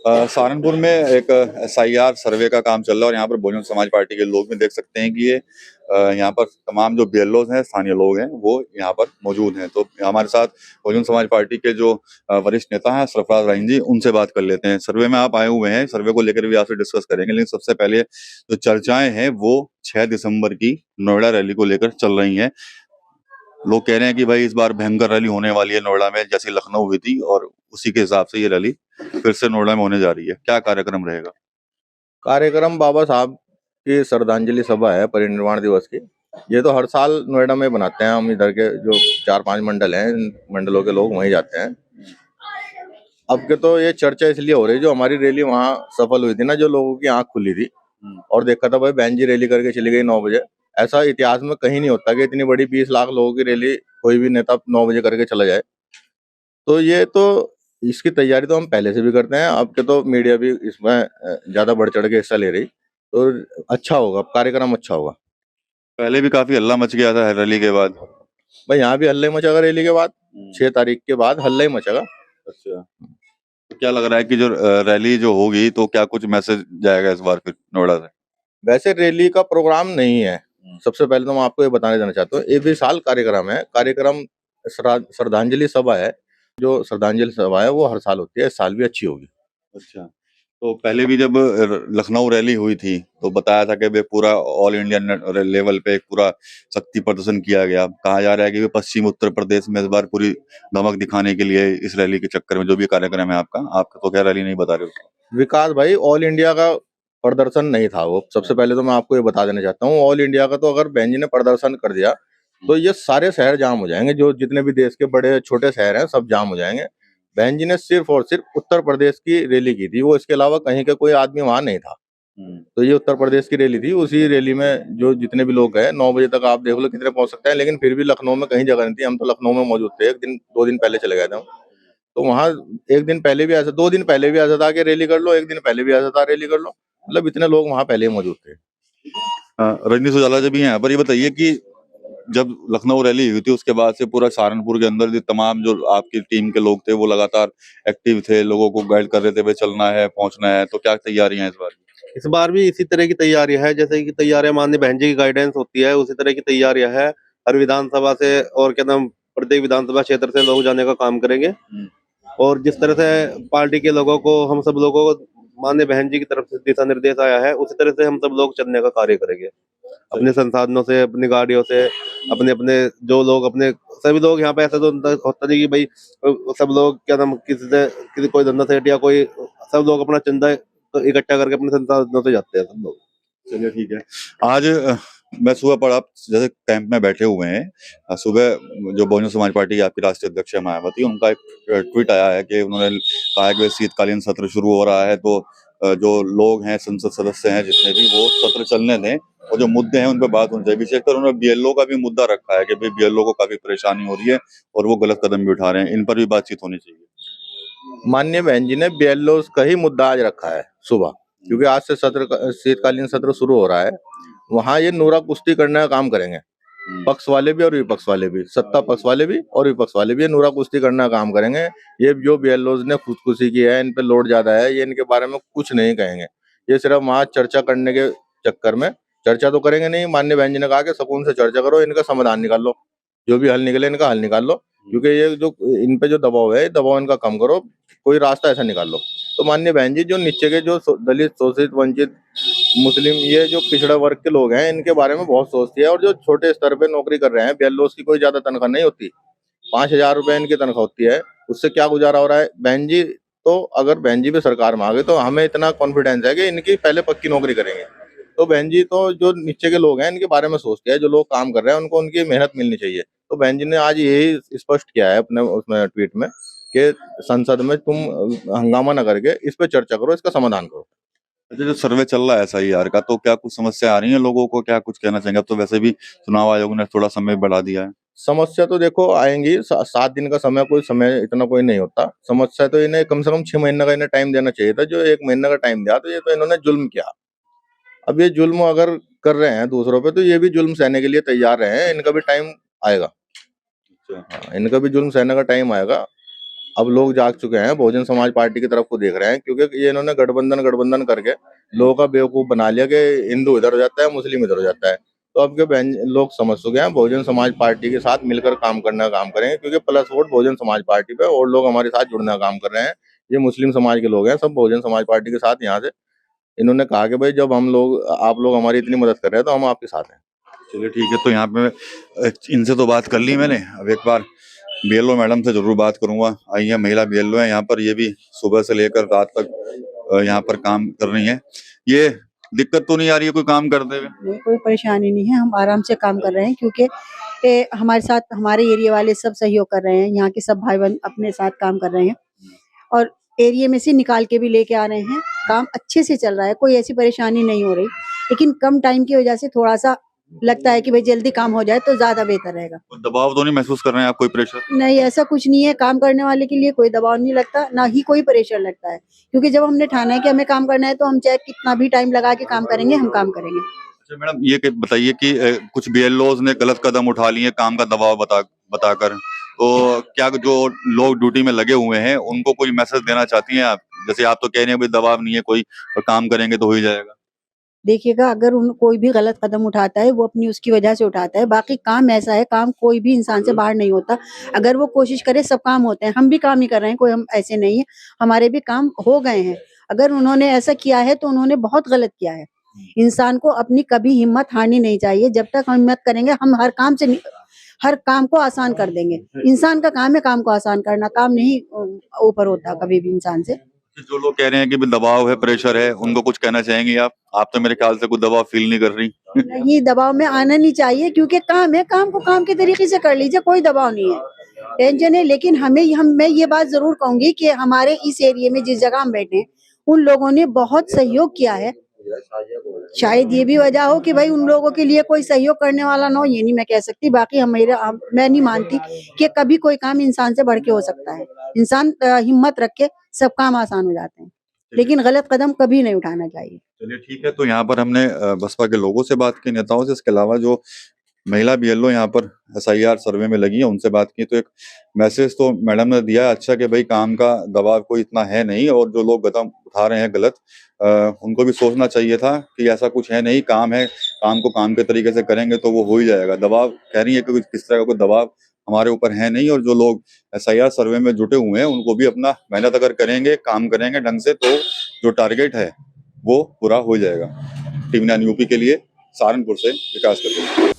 सहारनपुर में एक एसआईआर सर्वे का काम चल रहा है और यहाँ पर बहुजन समाज पार्टी के लोग भी देख सकते हैं कि ये यहाँ पर तमाम जो बीएलओज हैं, स्थानीय लोग हैं, वो यहाँ पर मौजूद हैं। तो हमारे साथ बहुजन समाज पार्टी के जो वरिष्ठ नेता हैं सरफराज राहीन जी, उनसे बात कर लेते हैं। सर्वे में आप आए हुए हैं, सर्वे को लेकर भी आपसे डिस्कस करेंगे, लेकिन सबसे पहले जो चर्चाएं हैं वो 6 दिसंबर की नोएडा रैली को लेकर चल रही हैं। लोग कह रहे हैं कि भाई इस बार भयंकर रैली होने वाली है नोएडा में, जैसे लखनऊ हुई थी, और उसी के हिसाब से ये रैली फिर से नोएडा में होने जा रही है। क्या कार्यक्रम रहेगा? कार्यक्रम बाबा साहब की श्रद्धांजलि सभा है परिनिर्वाण दिवस की। ये तो हर साल नोएडा में बनाते हैं। हम इधर के जो 4-5 मंडल हैं, इन मंडलों के लोग वहीं जाते हैं। अब के तो ये चर्चा इसलिए हो रही है, जो हमारी रैली वहाँ सफल हुई थी ना, जो लोगों की आंख खुली थी और देखा था भाई बहन जी रैली करके चली गई 9 बजे। ऐसा इतिहास में कहीं नहीं होता कि इतनी बड़ी 20 लाख लोगों की रैली कोई भी नेता 9 बजे करके चला जाए। तो ये तो इसकी तैयारी तो हम पहले से भी करते हैं। अब के तो मीडिया भी इसमें ज्यादा बढ़ चढ़ के हिस्सा ले रही, तो अच्छा होगा, कार्यक्रम अच्छा होगा। पहले भी काफी हल्ला मच गया था रैली के बाद। भाई यहाँ भी हल्ला ही मचेगा रैली के बाद। 6 तारीख के बाद हल्ला ही मचेगा। अच्छा, तो क्या लग रहा है कि जो रैली जो होगी तो क्या कुछ मैसेज जाएगा इस बार फिर नोएडा से? वैसे रैली का प्रोग्राम नहीं है। सबसे पहले तो मैं आपको ये बताने देना चाहता हूँ, ये भी साल कार्यक्रम है। कार्यक्रम श्रद्धांजलि सभा है। जो श्रद्धांजलि सभा है वो हर साल होती है, इस साल भी अच्छी होगी। अच्छा, तो पहले भी जब लखनऊ रैली हुई थी तो बताया था कि वे पूरा ऑल इंडिया लेवल पे एक पूरा शक्ति प्रदर्शन किया गया। कहा जा रहा है कि वे पश्चिम उत्तर प्रदेश में इस बार पूरी धमक दिखाने के लिए इस रैली के चक्कर में जो भी कार्यक्रम है आपका तो क्या रैली नहीं बता रहे हो? विकास भाई, ऑल इंडिया का प्रदर्शन नहीं था वो। सबसे पहले तो मैं आपको ये बता देना चाहता हूँ, ऑल इंडिया का तो अगर बहन जी ने प्रदर्शन कर दिया तो ये सारे शहर जाम हो जाएंगे। जो जितने भी देश के बड़े छोटे शहर हैं सब जाम हो जाएंगे। बहन जी ने सिर्फ और सिर्फ उत्तर प्रदेश की रैली की थी, वो इसके अलावा कहीं का कोई आदमी वहां नहीं था। तो ये उत्तर प्रदेश की रैली थी। उसी रैली में जो जितने भी लोग गए, 9 बजे तक आप देख लो कितने पहुंच सकते हैं। लेकिन फिर भी लखनऊ में कहीं जगह नहीं थी। हम तो लखनऊ में मौजूद थे, 1 दिन 2 दिन पहले चले गए थे हम। तो वहाँ 1 दिन पहले भी ऐसा, 2 दिन पहले भी ऐसा था कि रैली कर लो, 1 दिन पहले भी ऐसा था रैली कर लो। मतलब इतने लोग वहाँ पहले ही मौजूद थे। रजनी सुजाला जब भी हैं पर ये बताइए कि जब लखनऊ रैली हुई थी उसके बाद से पूरा सहारनपुर के अंदर जो तमाम जो आपकी टीम के लोग थे वो लगातार एक्टिव थे, लोगों को गाइड कर रहे थे, भाई चलना है, पहुंचना है। तो क्या तैयारियां हैं इस बार? इस बार भी इसी तरह की तैयारी है, जैसे कि तैयारियां माननीय बहन जी की गाइडेंस होती है, उसी तरह की तैयारियां है। हर विधानसभा से और क्या नाम प्रत्येक विधानसभा क्षेत्र से लोग जाने का काम करेंगे। और जिस तरह से पार्टी के लोगों को, हम सब लोगों को माननीय बहन जी की तरफ से दिशा निर्देश आया है, उसी तरह से हम सब लोग चलने का कार्य करेंगे। अपने संसाधनों से, अपनी गाड़ियों से, अपने अपने जो लोग अपने सभी लोग यहाँ पे, ऐसा तो होता नहीं कि भाई सब लोग क्या नाम किसी कोई धंधा सेठ या कोई, सब लोग अपना चंदा इकट्ठा करके अपने संसाधनों से जाते हैं सब लोग। चलिए ठीक है। आज मैं सुबह पढ़ा, आप जैसे कैंप में बैठे हुए हैं, सुबह जो बहुजन समाज पार्टी की आपकी राष्ट्रीय अध्यक्ष है मायावती, उनका एक ट्वीट आया है कि उन्होंने कहा है कि शीतकालीन सत्र शुरू हो रहा है तो जो लोग हैं, संसद सदस्य हैं जितने भी, वो सत्र चलने दें और जो मुद्दे हैं उन पर बात होनी चाहिए। विशेषकर उन्होंने बीएलओ का भी मुद्दा रखा है कि भाई बीएलओ को काफी परेशानी हो रही है और वो गलत कदम भी उठा रहे हैं, इन पर भी बातचीत होनी चाहिए। माननीय बहन जी ने बीएलओ का ही मुद्दा आज रखा है सुबह, क्योंकि आज से शीतकालीन सत्र शुरू हो रहा है। वहाँ ये नूरा कुश्ती करने का काम करेंगे, पक्ष वाले भी और विपक्ष वाले भी, सत्ता पक्ष वाले भी और विपक्ष वाले भी। ये नूरा कुश्ती करने का काम करेंगे। ये जो बीएलओज ने खुदकुशी की है, इन पे लोड ज्यादा है, ये इनके बारे में कुछ नहीं कहेंगे। ये सिर्फ वहाँ चर्चा करने के चक्कर में, चर्चा तो करेंगे नहीं। माननीय बहन जी ने कहा कि सुकून से चर्चा करो, इनका समाधान निकाल लो, जो भी हल निकले इनका हल निकाल लो, क्योंकि ये जो इन पे जो दबाव है, दबाव इनका कम करो, कोई रास्ता ऐसा निकाल लो। तो माननीय बहन जी जो नीचे के जो दलित, शोषित, वंचित, मुस्लिम, ये जो पिछड़ा वर्ग के लोग हैं, इनके बारे में बहुत सोचती है। और जो छोटे स्तर पे नौकरी कर रहे हैं, बीएलओ की कोई ज्यादा तनख्वाह नहीं होती, 5,000 रुपए इनकी तनख्वाह होती है। उससे क्या गुजारा हो रहा है बहन जी? तो अगर बहन जी भी सरकार में आ गई तो हमें इतना कॉन्फिडेंस है कि इनकी पहले पक्की नौकरी करेंगे। तो बहन जी तो जो नीचे के लोग हैं इनके बारे में सोचते हैं, जो लोग काम कर रहे हैं उनको उनकी मेहनत मिलनी चाहिए। तो बहन जी ने आज यही स्पष्ट किया है अपने उसमें ट्वीट में कि संसद में तुम हंगामा न करके इस पे चर्चा करो, इसका समाधान करो। अच्छा, जो सर्वे चल रहा है एसआईआर का, तो क्या कुछ समस्या आ रही है लोगों को? क्या कुछ कहना चाहेंगे? अब तो वैसे भी चुनाव आयोग ने थोड़ा समय बढ़ा दिया है। समस्या तो देखो आएंगी, 7 दिन का समय, कोई समय इतना कोई नहीं होता। समस्या तो इन्हें कम से कम 6 महीने का इन्हें टाइम देना चाहिए था। जो 1 महीने का टाइम दिया तो ये तो इन्होंने जुल्म किया। अब ये जुल्म अगर कर रहे हैं दूसरों पे, तो ये भी जुल्म सहने के लिए तैयार रहे हैं। इनका भी टाइम आएगा। अच्छा। हाँ, इनका भी जुल्म सहने का टाइम आएगा। अब लोग जाग चुके हैं, बहुजन समाज पार्टी की तरफ को देख रहे हैं, क्योंकि ये इन्होंने गठबंधन करके लोगों का बेवकूफ बना लिया कि हिंदू इधर हो जाता है, मुस्लिम इधर हो जाता है। तो अब के लोग समझ चुके हैं, बहुजन समाज पार्टी के साथ मिलकर काम करने का काम करेंगे, क्योंकि plus vote Bahujan Samaj party पे और लोग हमारे साथ जुड़ने का काम कर रहे हैं। ये मुस्लिम समाज के लोग हैं, सब बहुजन समाज पार्टी के साथ यहाँ से इन्होंने कहा कि भाई जब आप लोग हमारी इतनी मदद कर रहे हैं तो हम आपके साथ हैं। चलिए ठीक है, तो यहाँ पे इनसे तो बात कर ली मैंने, अब एक बार बीएलओ मैडम से जरूर बात करूंगा। आई है, महिला बीएलओ है यहाँ पर, ये भी सुबह से लेकर रात तक यहाँ पर काम कर रही हैं। ये दिक्कत तो नहीं आ रही है कोई काम करते हुए? नहीं, कोई परेशानी नहीं है, हम आराम से काम कर रहे हैं, क्योंकि हमारे साथ हमारे एरिया वाले सब सहयोग कर रहे हैं, यहाँ के सब भाई बहन अपने साथ काम कर रहे हैं और एरिया में से निकाल के भी लेके आ रहे हैं। काम अच्छे से चल रहा है, कोई ऐसी परेशानी नहीं हो रही, लेकिन कम टाइम की वजह से थोड़ा सा लगता है कि भाई जल्दी काम हो जाए तो ज्यादा बेहतर रहेगा। दबाव तो नहीं महसूस कर रहे हैं आप, कोई प्रेशर? नहीं, ऐसा कुछ नहीं है, काम करने वाले के लिए कोई दबाव नहीं लगता, ना ही कोई प्रेशर लगता है, क्योंकि जब हमने ठाना है कि हमें काम करना है तो हम चाहे कितना भी टाइम लगा के काम करेंगे, हम काम करेंगे। अच्छा मैडम, ये बताइए कि कुछ बीएलओज ने गलत कदम उठा लिए काम का दबाव बताकर, तो क्या जो लोग ड्यूटी में लगे हुए हैं उनको कोई मैसेज देना चाहती हैं आप? जैसे आप तो कह रहे हैं भाई दबाव नहीं है कोई, और काम करेंगे तो हो ही जाएगा। देखिएगा, अगर कोई भी गलत कदम उठाता है वो अपनी उसकी वजह से उठाता है, बाकी काम ऐसा है, काम कोई भी इंसान से बाहर नहीं होता। अगर वो कोशिश करे सब काम होते हैं, हम भी काम ही कर रहे हैं, कोई हम ऐसे नहीं है, हमारे भी काम हो गए हैं। अगर उन्होंने ऐसा किया है तो उन्होंने बहुत गलत किया है। इंसान को अपनी कभी हिम्मत हारनी नहीं चाहिए, जब तक हम हिम्मत करेंगे हम हर काम को आसान कर देंगे। इंसान का काम है काम को आसान करना, काम नहीं ऊपर होता कभी भी इंसान से। जो लोग कह रहे हैं कि भी दबाव है, प्रेशर है, उनको कुछ कहना चाहेंगे आप? आप तो मेरे ख्याल से कोई दबाव फील नहीं कर रही। नहीं, दबाव में आना नहीं चाहिए, क्योंकि काम है, काम को काम के तरीके से कर लीजिए, कोई दबाव नहीं है, टेंशन है। लेकिन मैं ये बात जरूर कहूंगी कि हमारे इस एरिया में जिस जगह हम बैठे हैं उन लोगों ने बहुत सहयोग किया है। शायद ये भी वजह हो कि भाई उन लोगों के लिए कोई सहयोग करने वाला ना हो, ये नहीं मैं कह सकती। बाकी मैं नहीं मानती कि कभी कोई काम इंसान से बढ़ के हो सकता है। इंसान हिम्मत रख के सब काम आसान हो जाते हैं, लेकिन गलत कदम कभी नहीं उठाना चाहिए। चलिए ठीक है, तो यहाँ पर हमने बसपा के लोगों से बात की, नेताओं से, इसके अलावा जो महिला बीएलओ यहाँ पर एसआईआर सर्वे में लगी है उनसे बात की, तो एक मैसेज तो मैडम ने दिया है अच्छा कि भाई काम का दबाव कोई इतना है नहीं, और जो लोग कदम उठा रहे हैं गलत, उनको भी सोचना चाहिए था कि ऐसा कुछ है नहीं, काम है, काम को काम के तरीके से करेंगे तो वो हो ही जाएगा। दबाव कह रही है कि किस तरह का कोई दबाव हमारे ऊपर है नहीं, और जो लोग एसआईआर सर्वे में जुटे हुए हैं उनको भी अपना मेहनत अगर करेंगे, काम करेंगे ढंग से, तो जो टारगेट है वो पूरा हो जाएगा। टीवी 9 यूपी के लिए सहारनपुर से विकास करते हैं।